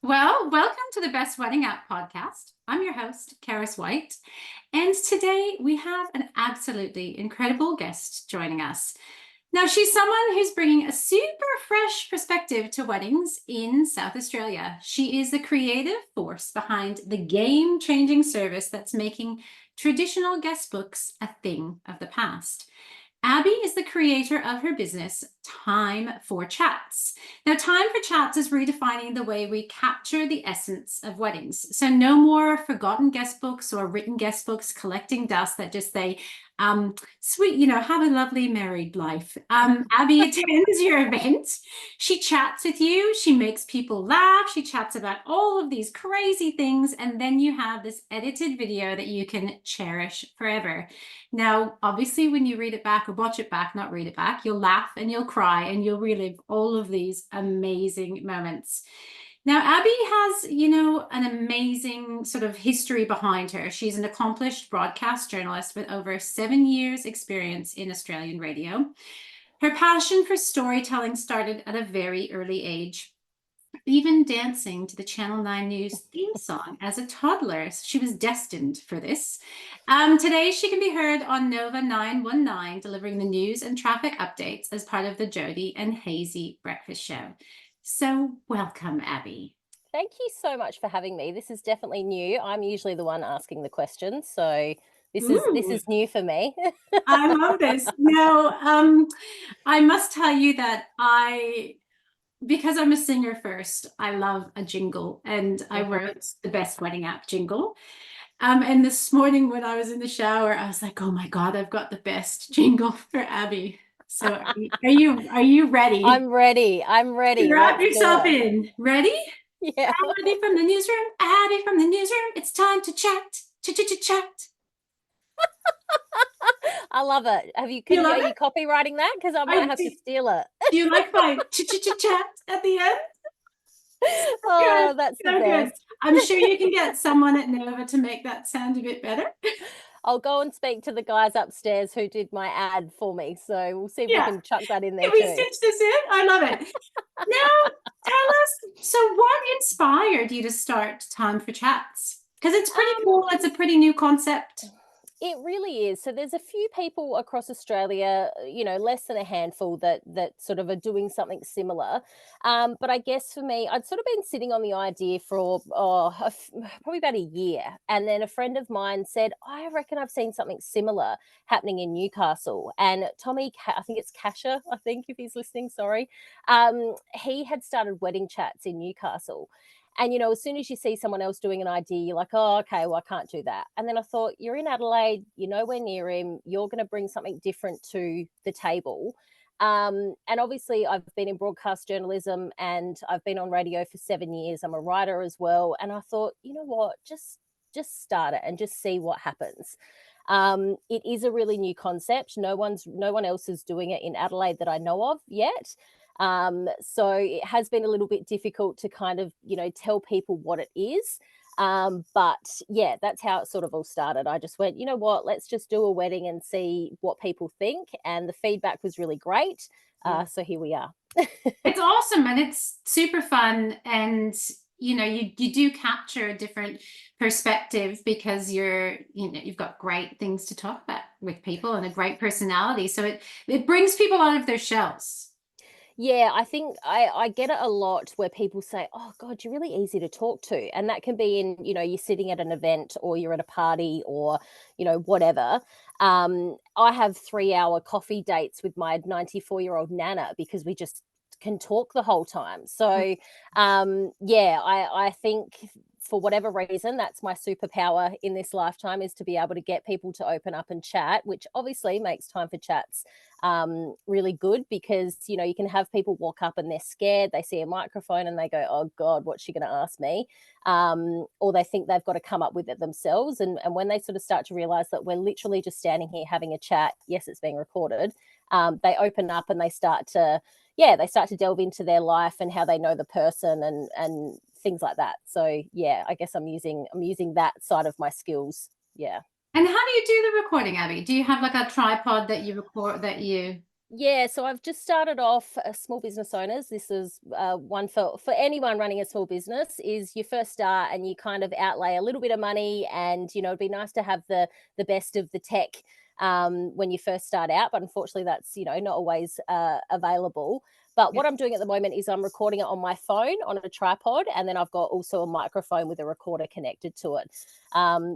Well, welcome to the Best Wedding App podcast. I'm your host, Charis White, and today we have an absolutely incredible guest joining us. Now, she's someone who's bringing a super fresh perspective to weddings in South Australia. She is the creative force behind the game-changing service that's making traditional guest books a thing of the past. Abbey is the creator of her business, Time for Chats. Now, Time for Chats is redefining the way we capture the essence of weddings. So no more forgotten guest books or written guest books collecting dust that just say, sweet, have a lovely married life. Abbey attends your event. She chats with you. She makes people laugh. She chats about all of these crazy things. And then you have this edited video that you can cherish forever. Now, obviously, when you read it back or watch it back, not read it back, you'll laugh and you'll cry and you'll relive all of these amazing moments. Now, Abbey has, an amazing sort of history behind her. She's an accomplished broadcast journalist with over 7 years experience in Australian radio. Her passion for storytelling started at a very early age, even dancing to the Channel 9 News theme song as a toddler. So she was destined for this. Today, she can be heard on Nova 919, delivering the news and traffic updates as part of the Jodie and Hayesy breakfast show. So welcome, Abbey. Thank you so much for having me. This is definitely new. I'm usually the one asking the questions, so this is new for me. I love this. Now, I must tell you that because I'm a singer first, I love a jingle, and I wrote the Best Wedding App jingle. And this morning when I was in the shower, I was like, "Oh my God, I've got the best jingle for Abbey." So are you ready? I'm ready. Wrap yourself in. Ready? Yeah. Abbey from the newsroom. Abbey from the newsroom. It's time to chat. Chat. I love it. Are you copywriting that? Because I might have to steal it. Do you like my chat at the end? Oh, Good. that's the So best. good. I'm sure you can get someone at Nova to make that sound a bit better. I'll go and speak to the guys upstairs who did my ad for me. So we'll see if we can chuck that in there Can we too. stitch this in? I love it. Now, tell us, so what inspired you to start Time for Chats? Because it's pretty cool. It's a pretty new concept. It really is. So there's a few people across Australia, less than a handful that sort of are doing something similar. But I guess for me, I'd sort of been sitting on the idea for probably about a year, and then a friend of mine said, "I reckon I've seen something similar happening in Newcastle." And Tommy, I think it's Kasha, I think if he's listening, sorry, he had started wedding chats in Newcastle. And, as soon as you see someone else doing an idea, you're like, oh, okay, well, I can't do that. And then I thought, you're in Adelaide, you're nowhere near him, you're going to bring something different to the table. And obviously, I've been in broadcast journalism and I've been on radio for 7 years. I'm a writer as well. And I thought, you know what, just start it and just see what happens. It is a really new concept. No one else is doing it in Adelaide that I know of yet. So it has been a little bit difficult to kind of, tell people what it is. But yeah, that's how it sort of all started. I just went, you know what, let's just do a wedding and see what people think. And the feedback was really great. So here we are. It's awesome and it's super fun. And, you do capture a different perspective because you've got great things to talk about with people and a great personality. So it brings people out of their shells. Yeah, I think I get it a lot where people say, "Oh God, you're really easy to talk to," and that can be in you're sitting at an event or you're at a party or whatever. I have 3-hour coffee dates with my 94-year-old nana because we just can talk the whole time. So, yeah, I think for whatever reason, that's my superpower in this lifetime is to be able to get people to open up and chat, which obviously makes Time for Chats really good because you can have people walk up and they're scared, they see a microphone and they go, oh God, what's she going to ask me, or they think they've got to come up with it themselves, and when they sort of start to realize that we're literally just standing here having a chat, yes, it's being recorded, they open up and they start to delve into their life and how they know the person and things like that. So yeah, I guess I'm using that side of my skills. Yeah. And how do you do the recording, Abbey? Do you have like a tripod that you record that you Yeah, so I've just started off small business owners. This is one for anyone running a small business. Is you first start and you kind of outlay a little bit of money, and it'd be nice to have the best of the tech when you first start out. But unfortunately, that's not always available. But Yeah. what I'm doing at the moment is I'm recording it on my phone on a tripod, and then I've got also a microphone with a recorder connected to it.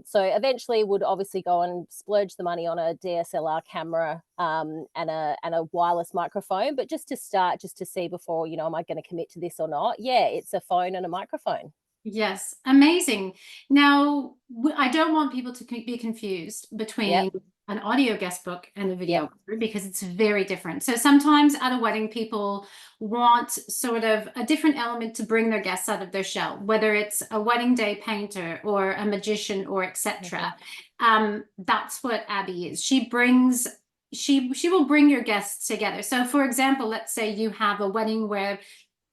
So eventually would obviously go and splurge the money on a DSLR camera and a wireless microphone, but just to start, just to see before, am I going to commit to this or not? Yeah, it's a phone and a microphone. Yes, amazing. Now, I don't want people to be confused Yep, between an audio guest book and a yep, videographer because it's very different. So sometimes at a wedding, people want sort of a different element to bring their guests out of their shell, whether it's a wedding day painter or a magician or mhm, etc. That's what Abby is. She will bring your guests together. So for example, let's say you have a wedding where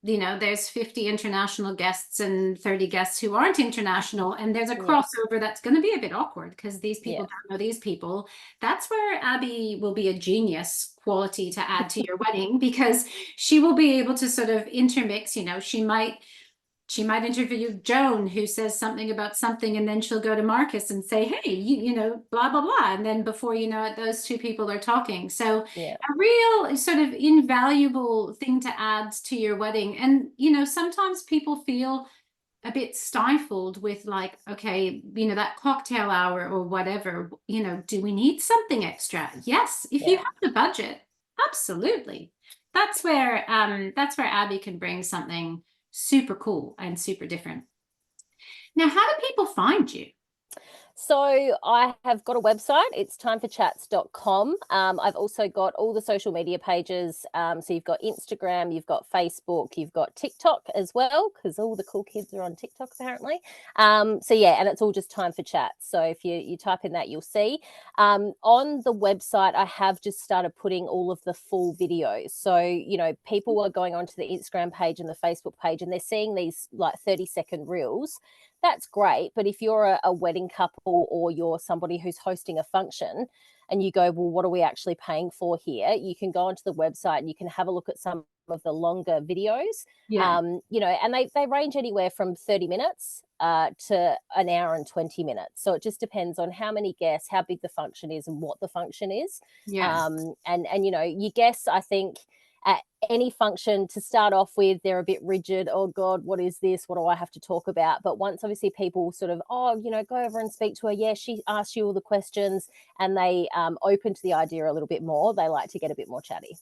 there's 50 international guests and 30 guests who aren't international, and there's a yeah, crossover that's going to be a bit awkward because these people yeah, don't know these people. That's where Abby will be a genius quality to add to your wedding, because she will be able to sort of intermix. She might interview Joan, who says something about something, and then she'll go to Marcus and say, hey, blah, blah, blah. And then before you know it, those two people are talking. So yeah, a real sort of invaluable thing to add to your wedding. And, sometimes people feel a bit stifled with, like, okay, that cocktail hour or whatever, do we need something extra? Yes, if you yeah. have the budget, absolutely. That's where Abby can bring something super cool and super different. Now, how do people find you? So I have got a website. It's timeforchats.com. I've also got all the social media pages. So you've got Instagram, you've got Facebook, you've got TikTok as well, because all the cool kids are on TikTok apparently. So yeah, and it's all just Time for Chats. So if you type in that, you'll see. On the website, I have just started putting all of the full videos. So, people are going onto the Instagram page and the Facebook page, and they're seeing these like 30-second reels. That's great. But if you're a wedding couple or you're somebody who's hosting a function and you go, well, what are we actually paying for here? You can go onto the website and you can have a look at some of the longer videos, Yeah. and they range anywhere from 30 minutes to an hour and 20 minutes. So it just depends on how many guests, how big the function is, and what the function is. Yeah. And your guests, I think, at any function to start off with, they're a bit rigid. Oh God, what is this? What do I have to talk about? But once obviously people sort of, go over and speak to her. Yeah, she asked you all the questions, and they open to the idea a little bit more. They like to get a bit more chatty.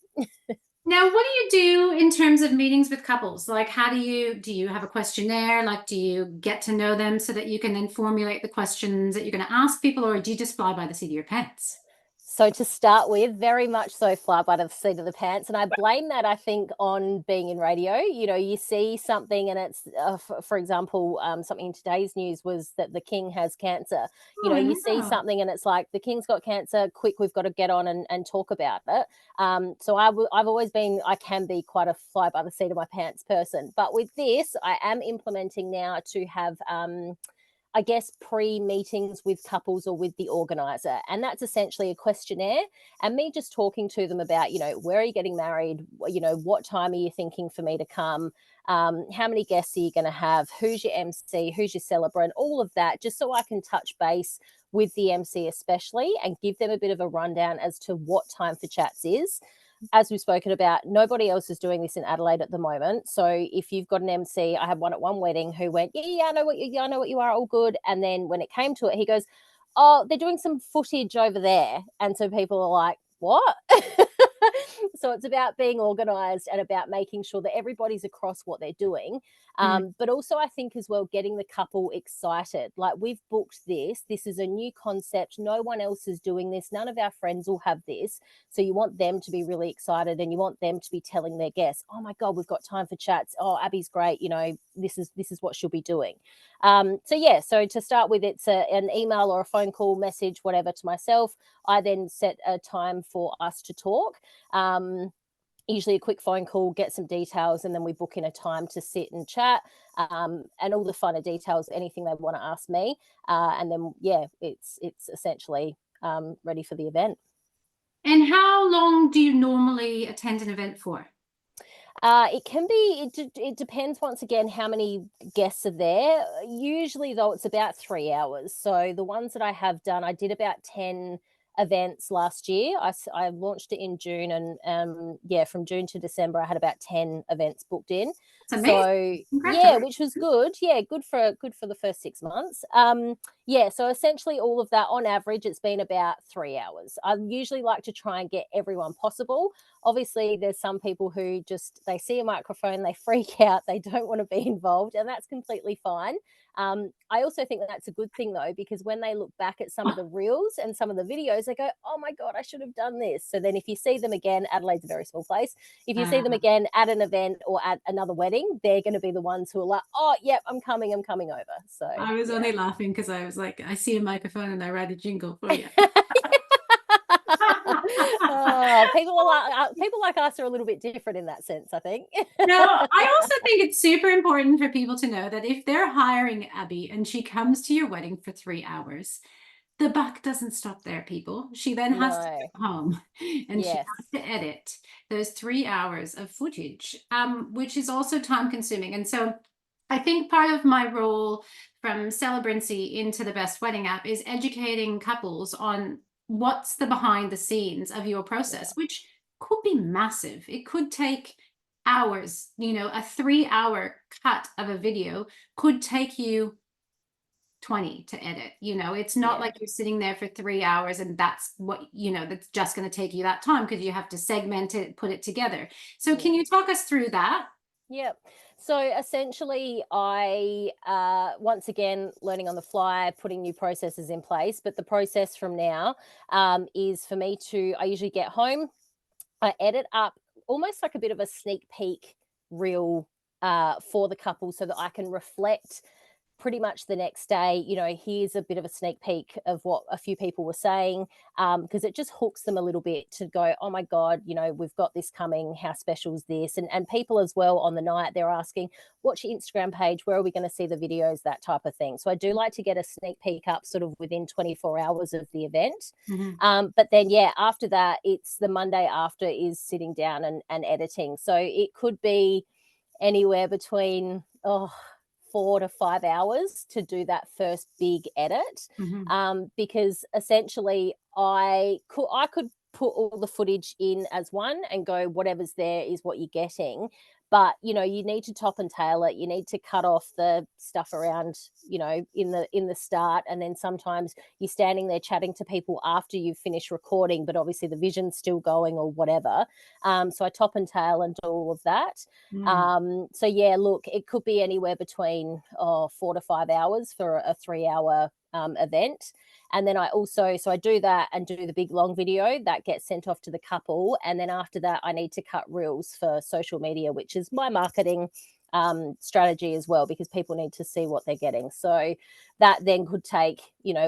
Now, what do you do in terms of meetings with couples? Like, how do you have a questionnaire? Like, do you get to know them so that you can then formulate the questions that you're going to ask people, or do you just fly by the seat of your pants? So to start with, very much so fly by the seat of the pants, and I blame that, I think, on being in radio. You see something, and it's, for example, something in today's news was that the king has cancer. Oh, I You see know. something, and it's like the king's got cancer. Quick, we've got to get on and talk about it. So I've always been, I can be quite a fly by the seat of my pants person, but with this, I am implementing now to have. I guess, pre-meetings with couples or with the organizer. And that's essentially a questionnaire, and me just talking to them about, where are you getting married? What time are you thinking for me to come? How many guests are you going to have? Who's your MC? Who's your celebrant? All of that, just so I can touch base with the MC especially, and give them a bit of a rundown as to what Time for Chats is. As we've spoken about, nobody else is doing this in Adelaide at the moment. So if you've got an MC, I had one at one wedding who went, yeah, I know what you are, all good. And then when it came to it, he goes, oh, they're doing some footage over there. And so people are like, what? So it's about being organized and about making sure that everybody's across what they're doing. Mm. But also, I think as well, getting the couple excited. Like, we've booked this. This is a new concept. No one else is doing this. None of our friends will have this. So you want them to be really excited, and you want them to be telling their guests, oh my God, we've got Time for Chats. Oh, Abby's great. This is what she'll be doing. So yeah, so to start with, it's an email or a phone call, message, whatever, to myself. I then set a time for us to talk. Usually a quick phone call, get some details, and then we book in a time to sit and chat, and all the finer details, anything they want to ask me. And then, yeah, it's essentially ready for the event. And how long do you normally attend an event for? It can be, it depends once again how many guests are there. Usually, though, it's about 3 hours. So the ones that I have done, I did about 10 events last year. I launched it in June, and yeah, from June to December, I had about 10 events booked in. It's amazing. So yeah, Congratulations. which was good. Yeah, good for the first 6 months. Yeah, so essentially all of that on average, it's been about 3 hours. I usually like to try and get everyone possible. Obviously, there's some people who just they see a microphone, they freak out, they don't want to be involved, and that's completely fine. I also think that that's a good thing though, because when they look back at some of the reels and some of the videos, they go, "Oh my god, I should have done this." So then, if you see them again, Adelaide's a very small place. If you see them Uh, again at an event or at another wedding, they're going to be the ones who are like, "Oh, yep, I'm coming over." So I was yeah. only laughing because I was like, I see a microphone and I write a jingle for you. Oh, people like us are a little bit different in that sense, I think. Now, I also think it's super important for people to know that if they're hiring Abby and she comes to your wedding for 3 hours, the buck doesn't stop there, people. She then has to No. go home and she Yes. has to edit those 3 hours of footage, which is also time consuming. And so I think part of my role from Celebrancy into the Best Wedding app is educating couples on what's the behind the scenes of your Yeah. process, which could be massive. It could take hours. A 3 hour cut of a video could take you 20 to edit. It's not Yeah. like you're sitting there for 3 hours and that's that's just going to take you that time, because you have to segment it, put it together. So Yeah. can you talk us through that? Yep. So essentially, I once again learning on the fly, putting new processes in place. But the process from now is for me to. I usually get home, I edit up almost like a bit of a sneak peek reel for the couple, so that I can reflect pretty much the next day. Here's a bit of a sneak peek of what a few people were saying, because it just hooks them a little bit to go, oh my god, we've got this coming, how special is this? And people as well on the night, they're asking, what's your Instagram page, where are we going to see the videos, that type of thing. So I do like to get a sneak peek up sort of within 24 hours of the event. Mhm. But then yeah, after that, it's the Monday after is sitting down and editing. So it could be anywhere between 4 to 5 hours to do that first big edit, Mhm. because essentially I could put all the footage in as one and go, whatever's there is what you're getting. But you need to top and tail it. You need to cut off the stuff around, in the start, and then sometimes you're standing there chatting to people after you've finished recording, but obviously the vision's still going or whatever. So I top and tail and do all of that. Mm. So yeah, look, it could be anywhere between 4 to 5 hours for a 3 hour event. And then I do that and do the big long video that gets sent off to the couple. And then after that, I need to cut reels for social media, which is my marketing strategy as well, because people need to see what they're getting. So that then could take,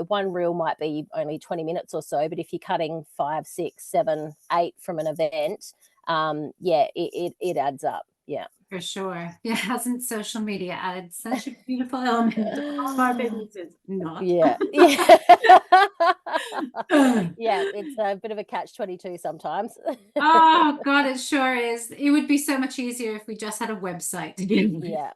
one reel might be only 20 minutes or so, but if you're cutting 5, 6, 7, 8 from an event, yeah, it adds up. Yeah. For sure. Yeah, hasn't social media added such a beautiful element to all of our businesses? Not. Yeah. Yeah. Yeah, it's a bit of a catch-22 sometimes. Oh God, it sure is. It would be so much easier if we just had a website to begin with. Yeah,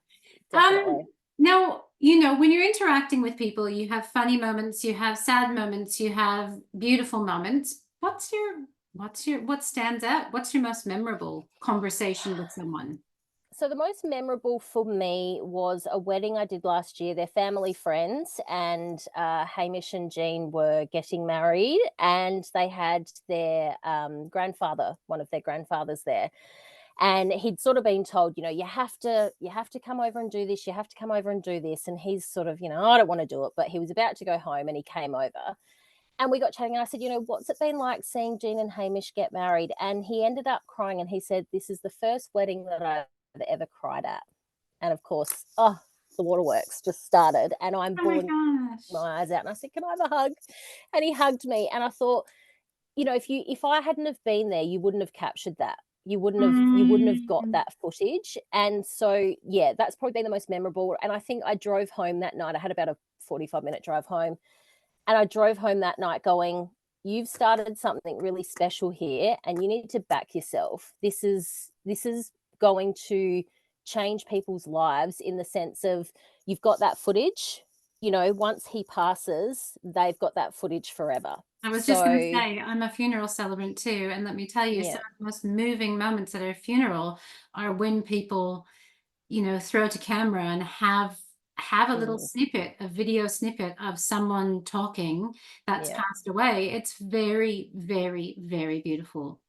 Um, definitely. Now, when you're interacting with people, you have funny moments, you have sad moments, you have beautiful moments. What stands out? What's your most memorable conversation with someone? So the most memorable for me was a wedding I did last year. They're family friends, and Hamish and Jean were getting married, and they had their grandfather, one of their grandfathers there, and he'd sort of been told, you have to come over and do this, you have to come over and do this, and he's sort of, I don't want to do it, but he was about to go home, and he came over. And we got chatting, and I said, what's it been like seeing Jean and Hamish get married? And he ended up crying, and he said, this is the first wedding that I've ever cried at. And of course, the waterworks just started, and I'm Oh my bawling gosh. my eyes out. And I said, can I have a hug? And he hugged me. And I thought, if I hadn't have been there, you wouldn't have captured that. You wouldn't have got Mm. that footage. And so yeah, that's probably been the most memorable. And I think I drove home that night. I had about a 45-minute drive home, and I drove home that night going, you've started something really special here and you need to back yourself. This is going to change people's lives in the sense of you've got that footage, once he passes, they've got that footage forever. I was just going to So, say, I'm a funeral celebrant too. And let me tell you, some yeah. of the most moving moments at a funeral are when people, throw to camera and have a little Mm, snippet, a video snippet of someone talking that's yeah. passed away. It's very, very, very beautiful.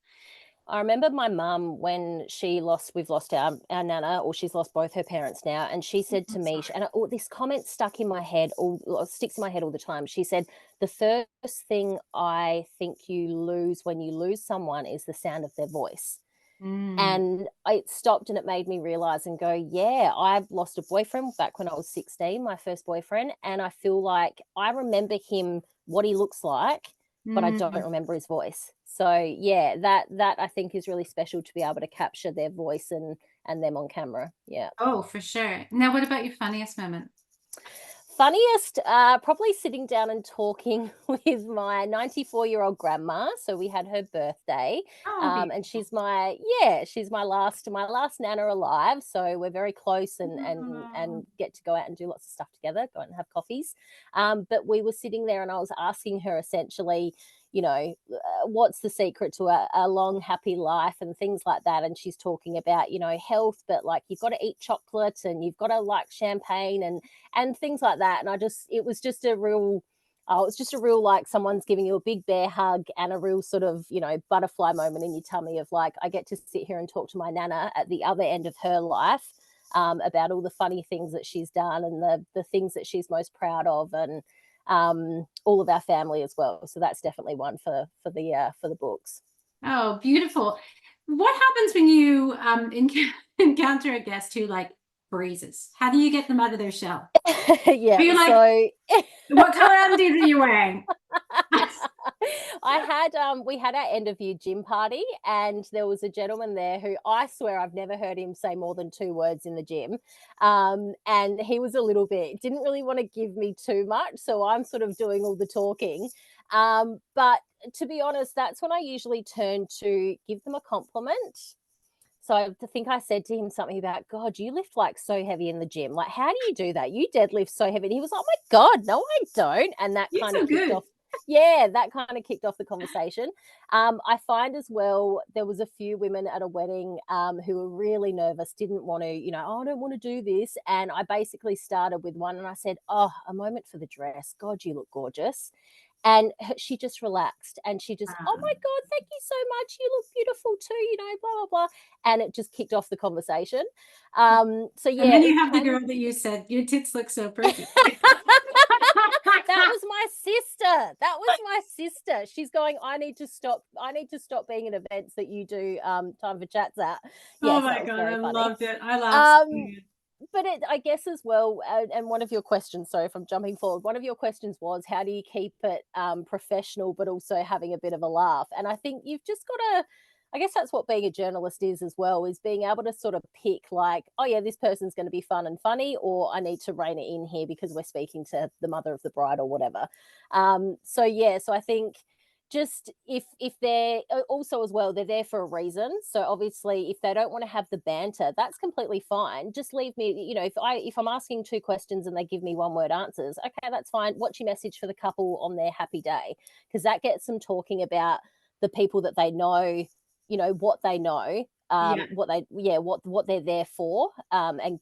I remember my mum when we've lost our nana, or she's lost both her parents now, and she said to I'm me, sorry. this comment stuck in my head, sticks in my head all the time. She said, "The first thing I think you lose when you lose someone is the sound of their voice." Mm. And it stopped and it made me realize and go, yeah, I've lost a boyfriend back when I was 16, my first boyfriend. And I feel like I remember him, what he looks like, but I don't Mm. remember his voice. So yeah, that I think is really special to be able to capture their voice and them on camera. Yeah. Oh, for sure. Now, what about your funniest moment? Funniest, probably sitting down and talking with my 94-year-old grandma. So we had her birthday, Oh, and beautiful. she's my last nana alive. So we're very close Oh. and get to go out and do lots of stuff together, go out and have coffees. But we were sitting there, and I was asking her essentially, what's the secret to a long happy life and things like that, and she's talking about health, but like you've got to eat chocolate and you've got to like champagne and things like that. And it was just a real like someone's giving you a big bear hug and a real sort of butterfly moment in your tummy of like, I get to sit here and talk to my nana at the other end of her life, about all the funny things that she's done and the things that she's most proud of, and all of our family as well. So that's definitely one for the books. Oh, beautiful. What happens when you encounter a guest who like freezes? How do you get them out of their shell? Are Yeah. you like, So what color undies are you wearing? we had our end of year gym party, and there was a gentleman there who I swear I've never heard him say more than 2 words in the gym. And he was a little bit, didn't really want to give me too much. So I'm sort of doing all the talking. But to be honest, that's when I usually turn to give them a compliment. So I think I said to him something about, God, you lift like so heavy in the gym. Like, how do you do that? You deadlift so heavy. And he was like, oh my God, no, I don't. And that You're kind of so kicked good. off. That kind of kicked off the conversation. I find as well, there was a few women at a wedding who were really nervous, didn't want to, oh, I don't want to do this. And I basically started with one and I said, oh, a moment for the dress. God, you look gorgeous. And she just relaxed and she just, oh my God, thank you so much. You look beautiful too, blah, blah, blah. And it just kicked off the conversation. So And yeah, then it you have the can. girl that you said, your tits look so pretty. That was my sister. That was my sister. She's going, I need to stop. I need to stop being at events that you do time for chats at. Oh Yes, my that was God, I very funny. loved it. I laughed so Um, good. but I guess as well, and one of your questions, sorry if I'm jumping forward, one of your questions was, how do you keep it professional, but also having a bit of a laugh? And I think you've just got to, I guess that's what being a journalist is as well, is being able to sort of pick like, oh yeah, this person's going to be fun and funny, or I need to rein it in here because we're speaking to the mother of the bride or whatever. So yeah, so I think just if they're also as well, they're there for a reason. So obviously if they don't want to have the banter, that's completely fine. Just leave me, if I'm asking two questions and they give me one word answers, okay, that's fine. What's your message for the couple on their happy day? Because that gets them talking about the people that they know, what they know, Yeah. what they're there for, and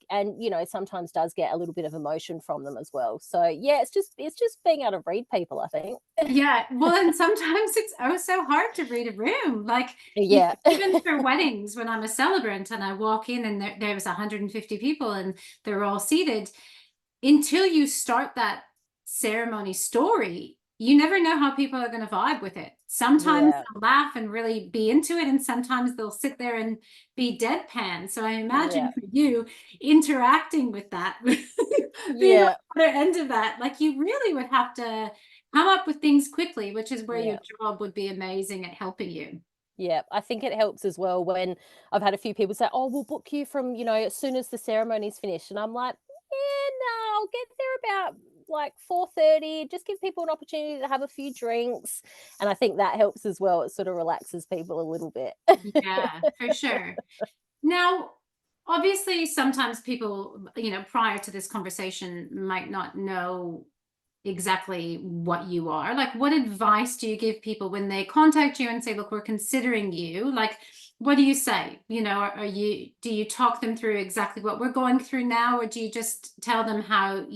sometimes does get a little bit of emotion from them as well. So yeah, it's just being able to read people, I think. Yeah. Well, and sometimes it's oh so hard to read a room. Like Yeah. even for weddings, when I'm a celebrant and I walk in and there was 150 people and they're all seated, until you start that ceremony story, you never know how people are going to vibe with it. Sometimes Yeah, they'll laugh and really be into it, and sometimes they'll sit there and be deadpan. So I yeah, imagine for you interacting with that, being on yeah, the other end of that, like you really would have to come up with things quickly, which is where your yeah. job would be amazing at helping you. Yeah, I think it helps as well when I've had a few people say, "Oh, we'll book you from, as soon as the ceremony's finished." And I'm like, "Yeah, no, I'll get there about like 4:30, just give people an opportunity to have a few drinks. And I think that helps as well. It sort of relaxes people a little bit. Yeah, for sure. Now, obviously, sometimes people, prior to this conversation might not know exactly what you are. Like, what advice do you give people when they contact you and say, look, we're considering you? Like, what do you say? Do you talk them through exactly what we're going through now, or do you just tell them how,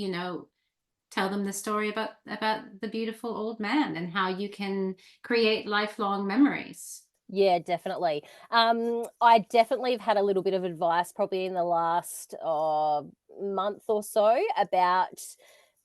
tell them the story about the beautiful old man and how you can create lifelong memories? Yeah, definitely. I definitely have had a little bit of advice probably in the last month or so about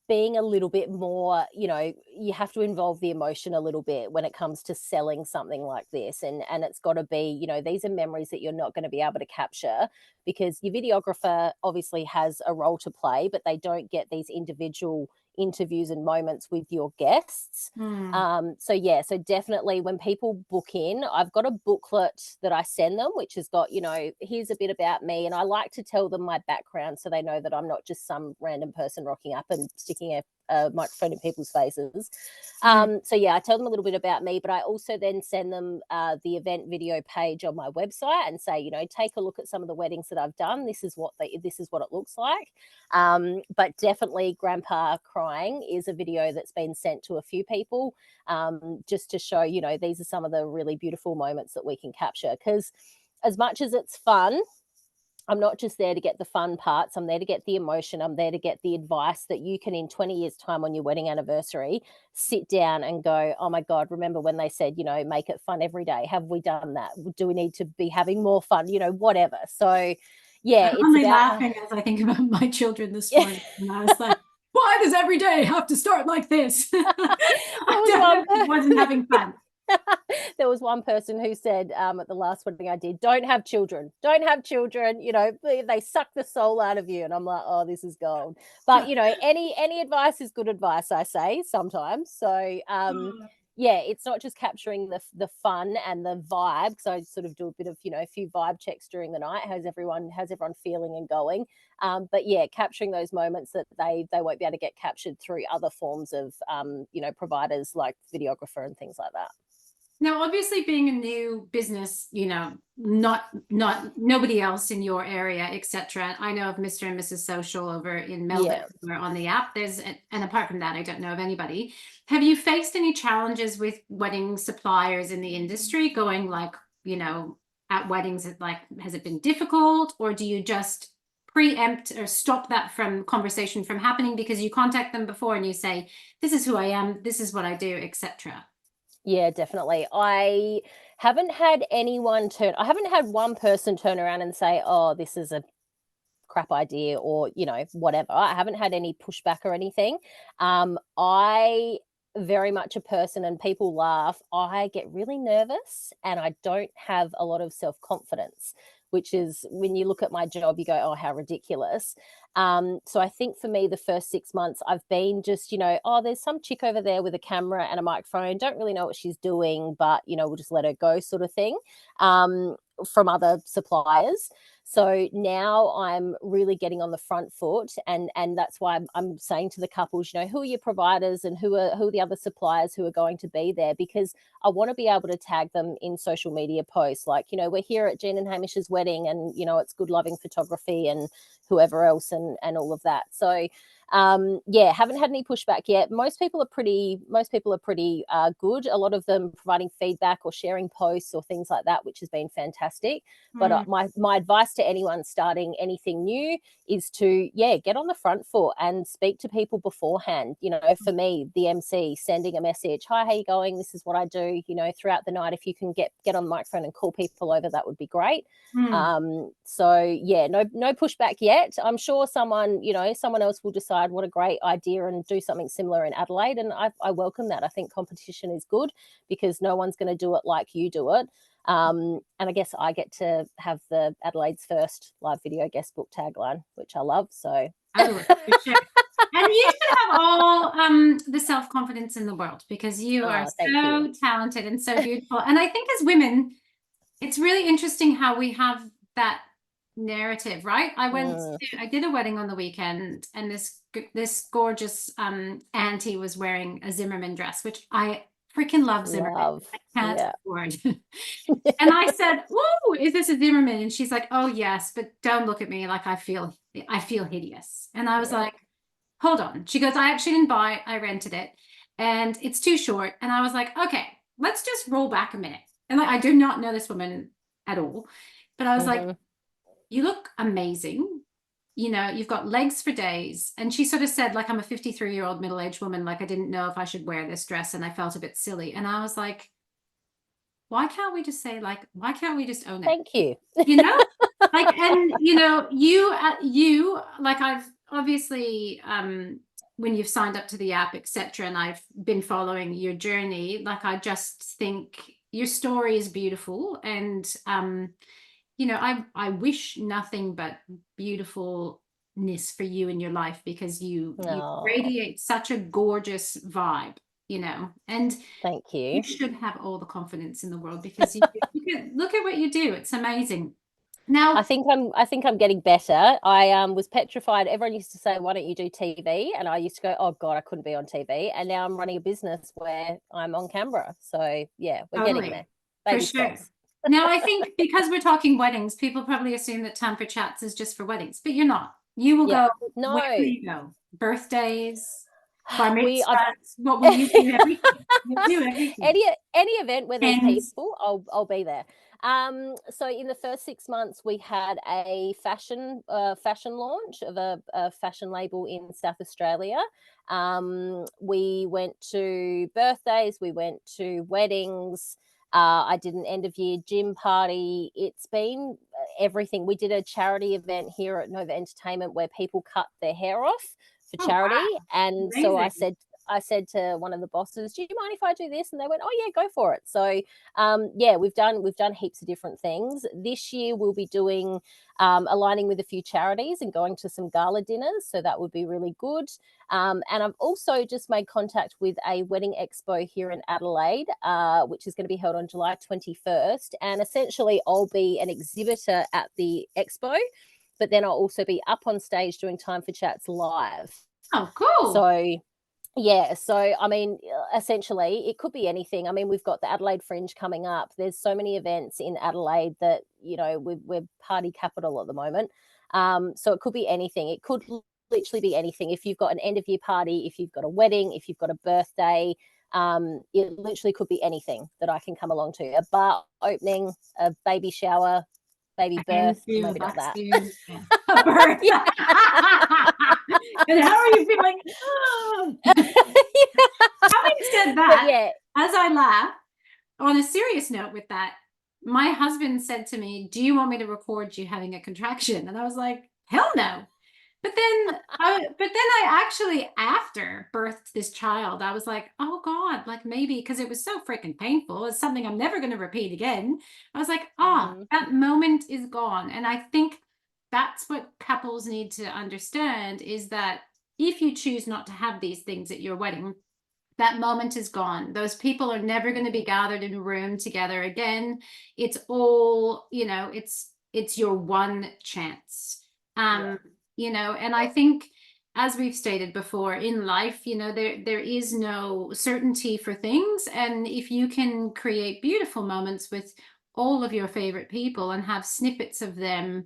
being a little bit more, you have to involve the emotion a little bit when it comes to selling something like this. And it's got to be, these are memories that you're not going to be able to capture, because your videographer obviously has a role to play, but they don't get these individual interviews and moments with your guests. Hmm. So definitely when people book in, I've got a booklet that I send them, which has got, here's a bit about me. And I like to tell them my background so they know that I'm not just some random person rocking up and sticking a microphone in people's faces. So yeah, I tell them a little bit about me, but I also then send them the event video page on my website and say, take a look at some of the weddings that I've done. This is what it looks like. But definitely Grandpa Crying is a video that's been sent to a few people, just to show, these are some of the really beautiful moments that we can capture. Because as much as it's fun, I'm not just there to get the fun parts. I'm there to get the emotion. I'm there to get the advice that you can, in 20 years' time on your wedding anniversary, sit down and go, oh my God, remember when they said, make it fun every day? Have we done that? Do we need to be having more fun? Whatever. So yeah, I'm it's only about laughing as I think about my children this morning. And I was like, why does every day have to start like this? I definitely wasn't having fun. There was one person who said at the last wedding I did, don't have children, they suck the soul out of you. And I'm like, oh, this is gold. But any advice is good advice, I say sometimes. So yeah, it's not just capturing the fun and the vibe, because I sort of do a bit of a few vibe checks during the night. How's everyone feeling and going? But yeah, capturing those moments that they won't be able to get captured through other forms of providers like videographer and things like that. Now, obviously, being a new business, not nobody else in your area, etc. I know of Mr. and Mrs. Social over in Melbourne Yeah. who are on the app. And apart from that, I don't know of anybody. Have you faced any challenges with wedding suppliers in the industry going like, at weddings? Like, has it been difficult, or do you just preempt or stop that from conversation from happening because you contact them before and you say, this is who I am, this is what I do, etc.? Yeah, definitely. I haven't had one person turn around and say, oh, this is a crap idea, or, whatever. I haven't had any pushback or anything. I very much a person, and people laugh, I get really nervous and I don't have a lot of self-confidence, which is, when you look at my job, you go, oh, how ridiculous. So I think for me, the first 6 months, I've been just, oh, there's some chick over there with a camera and a microphone. Don't really know what she's doing, but, we'll just let her go, sort of thing, from other suppliers. So now I'm really getting on the front foot, and that's why I'm saying to the couples, who are your providers and who are the other suppliers who are going to be there, because I want to be able to tag them in social media posts, like, we're here at Jean and Hamish's wedding, and it's Good Loving Photography and whoever else, and all of that. So yeah, haven't had any pushback yet. Most people are pretty good. A lot of them providing feedback or sharing posts or things like that, which has been fantastic. But my advice to anyone starting anything new is to get on the front foot and speak to people beforehand. For me, the MC, sending a message, hi, how you going, this is what I do, throughout the night. If you can get on the microphone and call people over, that would be great. So yeah, no pushback yet. I'm sure someone else will decide what a great idea and do something similar in Adelaide, and I welcome that. I think competition is good, because no one's going to do it like you do it. And I guess I get to have the Adelaide's first live video guest book tagline, which I love. So totally, for sure. And you should have all the self-confidence in the world, because you are so talented and so beautiful. And I think as women, it's really interesting how we have that narrative, right? I did a wedding on the weekend, and this gorgeous auntie was wearing a Zimmerman dress, which I freaking love Zimmerman. Love. I can't Yeah. afford. And I said, "Whoa, is this a Zimmerman?" And she's like, "Oh yes, but don't look at me like I feel hideous." And I was Yeah. like, "Hold on." She goes, "I actually didn't buy it. I rented it, and it's too short." And I was like, "Okay, let's just roll back a minute." And like, I do not know this woman at all, but I was like, Mhm. "You look amazing. You know, you've got legs for days." And she sort of said, like, "I'm a 53-year-old middle-aged woman. Like, I didn't know if I should wear this dress, and I felt a bit silly." And I was like, why can't we just say, like, why can't we just own it? Thank you. You know? Like, and you like, I've obviously when you've signed up to the app, etc., and I've been following your journey, like, I just think your story is beautiful. And I wish nothing but beautifulness for you in your life, because you Oh, radiate such a gorgeous vibe, and thank you you. should have all the confidence in the world, because look at what you do. It's amazing. Now, I think I'm getting better. I was petrified. Everyone used to say, "Why don't you do TV?" And I used to go, "Oh God, I couldn't be on TV." And now I'm running a business where I'm on camera. So yeah, we're getting totally, there. for Baby sure. steps. Now, I think because we're talking weddings, people probably assume that Time for Chats is just for weddings, but you're not. You will Yeah. go wherever No. you go. Birthdays, bar I've mitzvahs. What will you do? Everything. You do everything. any event where there's Hens. people, I'll be there. So in the first 6 months, we had a fashion launch of a fashion label in South Australia. We went to birthdays, we went to weddings. I did an end of year gym party. It's been everything. We did a charity event here at Nova Entertainment where people cut their hair off for Oh, charity. wow. And so Amazing. I said to one of the bosses, "Do you mind if I do this?" And they went, "Oh yeah, go for it." So yeah, we've done heaps of different things. This year we'll be doing aligning with a few charities and going to some gala dinners. So that would be really good. And I've also just made contact with a wedding expo here in Adelaide, which is going to be held on July 21st. And essentially, I'll be an exhibitor at the expo, but then I'll also be up on stage doing Time for Chats live. Oh, cool. So yeah, so I mean, essentially, it could be anything. I mean, we've got the Adelaide Fringe coming up. There's so many events in Adelaide that we're party capital at the moment. So it could be anything. It could literally be anything. If you've got an end of year party, if you've got a wedding, if you've got a birthday, it literally could be anything that I can come along to. A bar opening, a baby shower, baby And birth, do a maybe not that. vaccine. Yeah. A birth. And how are you feeling? Having said But that, yeah, as I laugh, on a serious note with that, my husband said to me, "Do you want me to record you having a contraction?" And I was like, "Hell no." But then I actually, after birthed this child, I was like, "Oh God," like, maybe because it was so freaking painful. It's something I'm never going to repeat again. I was like, mhm, that moment is gone. And I think that's what couples need to understand, is that if you choose not to have these things at your wedding, that moment is gone. Those people are never going to be mhm, gathered in a room together again. It's all, it's your one chance. yeah. Um, and I think, as we've stated before, in life, there is no certainty for things. And if you can create beautiful moments with all of your favorite people and have snippets of them,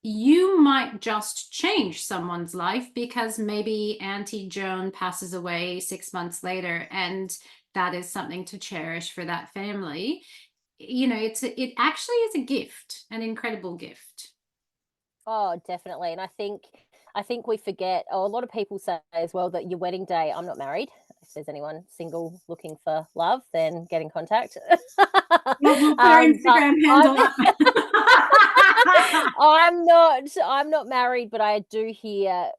you might just change someone's life, because maybe Auntie Joan passes away 6 months later, and that is something to cherish for that family. It actually is a gift, an incredible gift. Oh, definitely. And I think we forget, a lot of people say as well that your wedding day, I'm not married. If there's anyone single looking for love, then get in contact. We'll put our But Instagram handle up. I'm not married, but I do hear,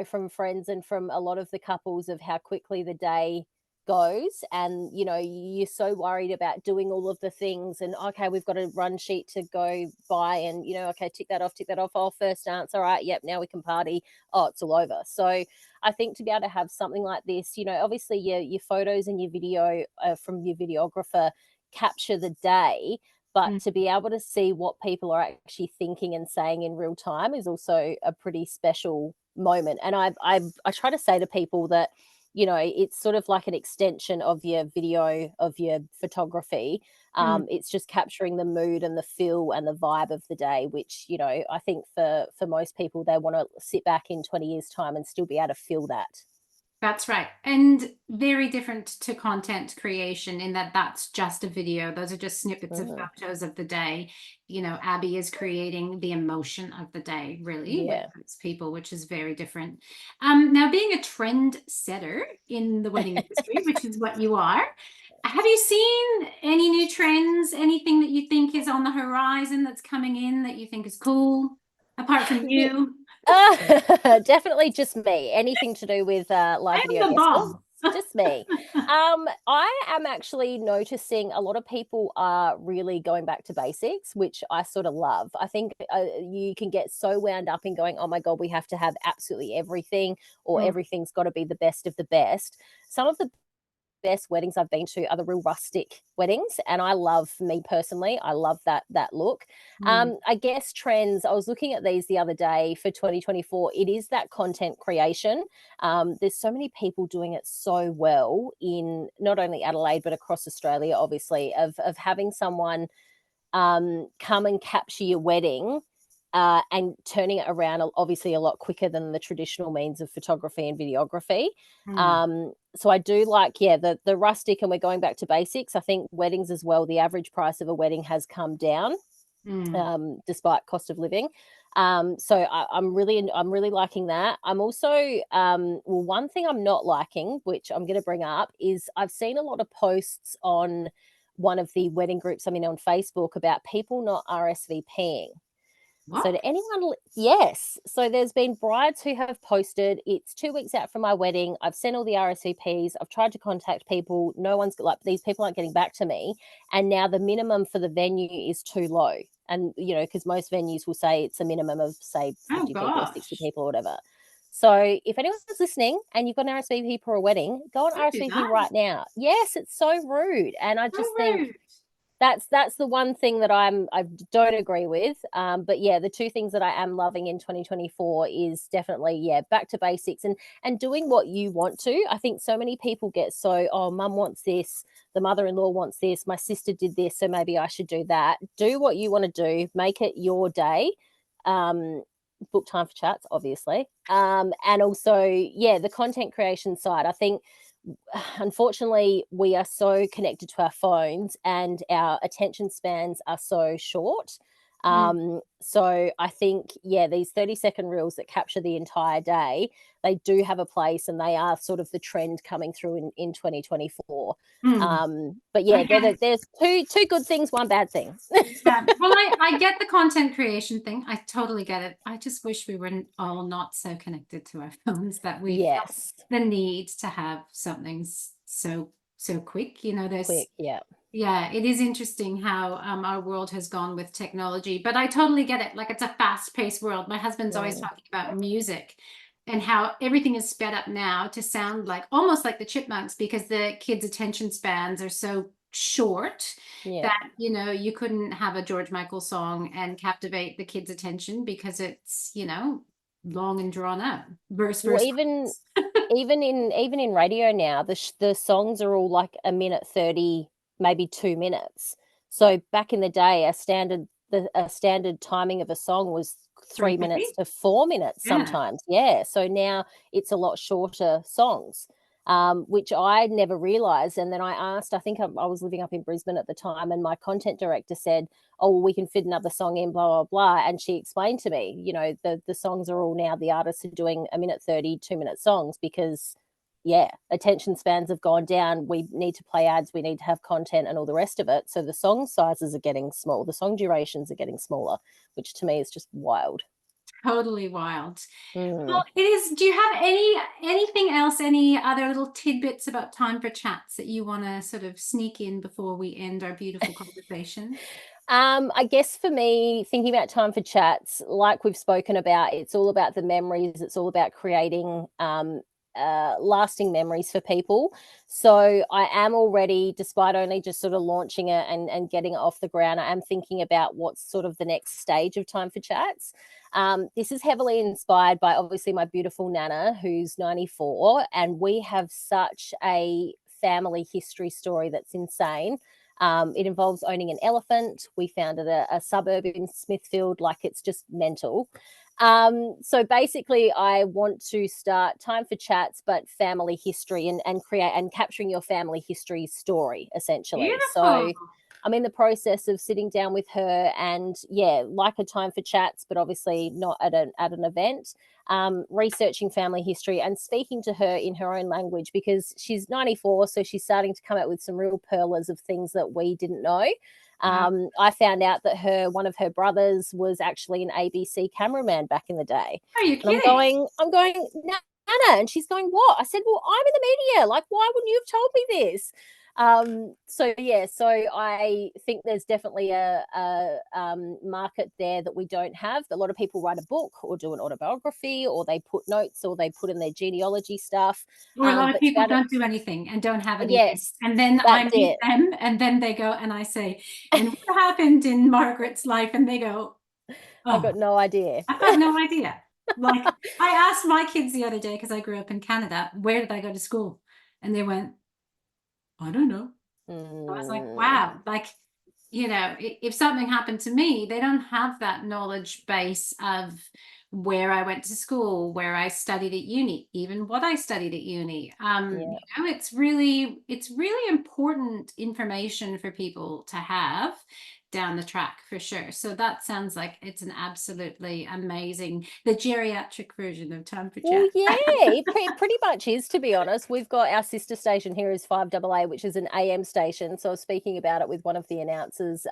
from friends and from a lot of the couples of how quickly the day goes. And, you're so worried about doing all of the things and, okay, we've got a run sheet to go by and, okay, tick that off. Oh, first dance. All right. Yep. Now we can party. Oh, it's all over. So I think to be able to have something like this, obviously your photos and your video from your videographer capture the day, but to be able to see what people are actually thinking and saying in real time is also a pretty special moment. And I try to say to people that, you know, it's sort of like an extension of your video, of your photography. It's just capturing the mood and the feel and the vibe of the day, which, you know, I think for most people, they want to sit back in 20 years time and still be able to feel that. That's right. And very different to content creation in that that's just a video. Those are just snippets of photos of the day. You know, Abbey is creating the emotion of the day, really, with those people, which is very different. Now, being a trend setter in the wedding industry, which is what you are, have you seen any new trends, anything that you think is on the horizon that's coming in that you think is cool, apart from you? Definitely just me. Anything to do with live I'm video the guest bomb. books, just me. I am actually noticing a lot of people are really going back to basics, which I sort of love. I think you can get so wound up in going, oh my God, we have to have absolutely everything, or everything's got to be the best of the best. Some of the best weddings I've been to are the real rustic weddings, and I love, me personally, I love that look. I guess trends, I was looking at these the other day for 2024. It is that content creation. There's so many people doing it so well in not only Adelaide but across Australia, obviously, of having someone come and capture your wedding and turning it around, obviously a lot quicker than the traditional means of photography and videography. So I do like, the rustic, and we're going back to basics. I think weddings as well, the average price of a wedding has come down despite cost of living. So I'm really liking that. I'm also, well, one thing I'm not liking, which I'm going to bring up, is I've seen a lot of posts on one of the wedding groups I'm in on Facebook about people not RSVPing. What? So to anyone, yes. So there's been brides who have posted, it's 2 weeks out from my wedding. I've sent all the RSVPs. I've tried to contact people. No one's, like, these people aren't getting back to me. And now the minimum for the venue is too low. And, you know, because most venues will say it's a minimum of, say, 50 people or 60 people or whatever. So if anyone's listening and you've got an RSVP for a wedding, go on Don't do RSVP that. right now. Yes, it's so rude. And I So just think rude. that's the one thing that I don't agree with. But yeah, the two things that I am loving in 2024 is definitely, back to basics and doing what you want to. I think so many people get so, oh, mum wants this, the mother-in-law wants this, my sister did this, so maybe I should do that. Do what you want to do, make it your day. Book time for chats, obviously. And also, the content creation side. I think unfortunately we are so connected to our phones and our attention spans are so short. So I think, these 30-second reels that capture the entire day, they do have a place, and they are sort of the trend coming through in 2024. But Okay. there's two good things, one bad thing. Well, I get the content creation thing. I totally get it. I just wish we were all not so connected to our phones that we felt Yes, the need to have something so quick. You know, there's quick, yeah. Yeah, it is interesting how our world has gone with technology, but I totally get it. Like, it's a fast-paced world. My husband's always talking about music and how everything is sped up now to sound like almost like the chipmunks, because the kids' attention spans are so short that, you know, you couldn't have a George Michael song and captivate the kids' attention because it's, you know, long and drawn out. Verse, Well, verse. even in radio now, the songs are all like a minute 30, maybe 2 minutes. So back in the day, a standard timing of a song was 3 minutes 3:50? to 4 minutes Yeah. sometimes. So now it's a lot shorter songs. Which I never realized. And then I asked, I think I was living up in Brisbane at the time, and my content director said, oh, well, we can fit another song in, blah, blah, blah. And she explained to me, you know, the songs are all now, the artists are doing a minute 30, 2-minute songs because, attention spans have gone down. We need to play ads, we need to have content and all the rest of it. So the song sizes are getting small, the song durations are getting smaller, which to me is just wild. Totally wild. Well, it is. Do you have anything else, any other little tidbits about time for chats that you want to sort of sneak in before we end our beautiful conversation? I guess for me, thinking about time for chats, like we've spoken about, it's all about the memories. It's all about creating lasting memories for people. So I am already, despite only just sort of launching it and getting it off the ground, I am thinking about what's sort of the next stage of Time for Chats. This is heavily inspired by obviously my beautiful Nana, who's 94, and we have such a family history story that's insane. It involves owning an elephant. We founded a suburb in Smithfield. Like, it's just mental. So basically, I want to start Time for Chats, but family history and create and capturing your family history story, essentially. Beautiful. So I'm in the process of sitting down with her and, yeah, like a Time for Chats, but obviously not at an event, researching family history and speaking to her in her own language, because she's 94, so she's starting to come out with some real pearlers of things that we didn't know. I found out that one of her brothers was actually an ABC cameraman back in the day. Are you And kidding? I'm going, Nana, and she's going, what? I said, well, I'm in the media. Like, why wouldn't you have told me this? So I think there's definitely a market there that we don't have. A lot of people write a book or do an autobiography, or they put notes, or they put in their genealogy stuff. Or a lot of But people don't do anything and don't have anything. yes, And then I that's meet it. them and then they go and I say, and what happened in Margaret's life? And they go, I've oh, got no idea. I've got no idea. Like, I asked my kids the other day, because I grew up in Canada, where did I go to school? And they went, I don't know. I was like, wow, like, if something happened to me, they don't have that knowledge base of where I went to school, where I studied at uni, even what I studied at uni. Yeah. It's really important information for people to have down the track, for sure. So that sounds like it's an absolutely amazing, the geriatric version of Time for Well, Chat. yeah, it pretty much is, to be honest. We've got our sister station here is 5AA, which is an AM station. So I was speaking about it with one of the announcers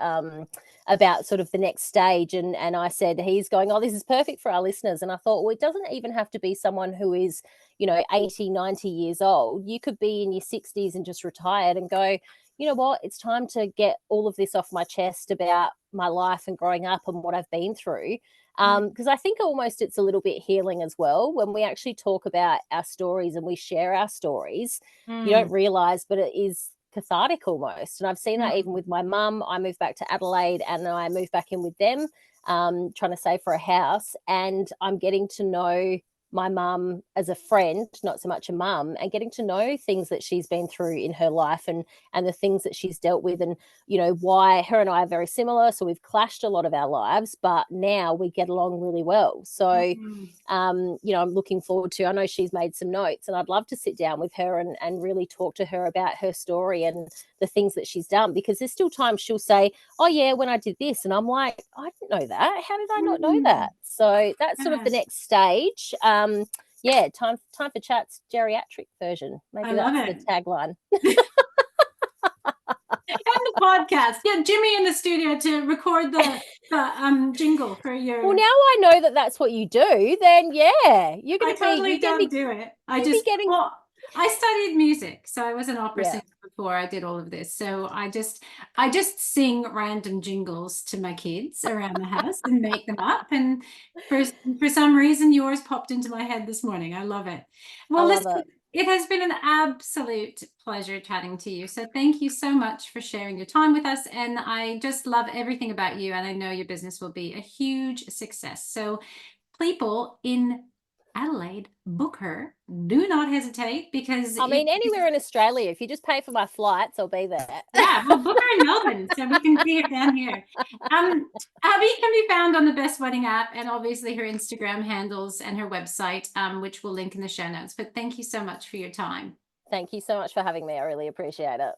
about sort of the next stage. And I said, he's going, oh, this is perfect for our listeners. And I thought, well, it doesn't even have to be someone who is, 80, 90 years old. You could be in your 60s and just retired and go, you know what, it's time to get all of this off my chest about my life and growing up and what I've been through. Because I think almost it's a little bit healing as well when we actually talk about our stories and we share our stories. You Mm, don't realize, but it is cathartic almost. And I've seen that even mm, with my mum. I moved back to Adelaide and I moved back in with them, trying to save for a house. And I'm getting to know my mum as a friend, not so much a mum, and getting to know things that she's been through in her life and the things that she's dealt with, and why her and I are very similar. So we've clashed a lot of our lives, but now we get along really well. So mm. I'm looking forward to, I know she's made some notes and I'd love to sit down with her and really talk to her about her story and the things that she's done, because there's still times she'll say, oh yeah, when I did this, and I'm like, I didn't know that. How did I not know that? So that's sort of the Yeah, next stage. Yeah, time for Chat's geriatric version. I Maybe love that's the it. tagline. And the podcast. Get Jimmy in the studio to record the jingle for Well, your. now I know that that's what you do. Then yeah, you're I gonna be totally don't do it. getting Well, I studied music, so I was an opera yeah. singer before I did all of this. So I just sing random jingles to my kids around the house and make them up. And for some reason, yours popped into my head this morning. I love it. I Well, love listen, it. it has been an absolute pleasure chatting to you. So thank you so much for sharing your time with us. And I just love everything about you. And I know your business will be a huge success. So people in Adelaide, book her. Do not hesitate, because I mean, anywhere in Australia, if you just pay for my flights, I'll be there. yeah, well, book her in Melbourne so we can see her down here. Abbey can be found on the Best Wedding app, and obviously her Instagram handles and her website, which we'll link in the show notes. But thank you so much for your time. Thank you so much for having me. I really appreciate it.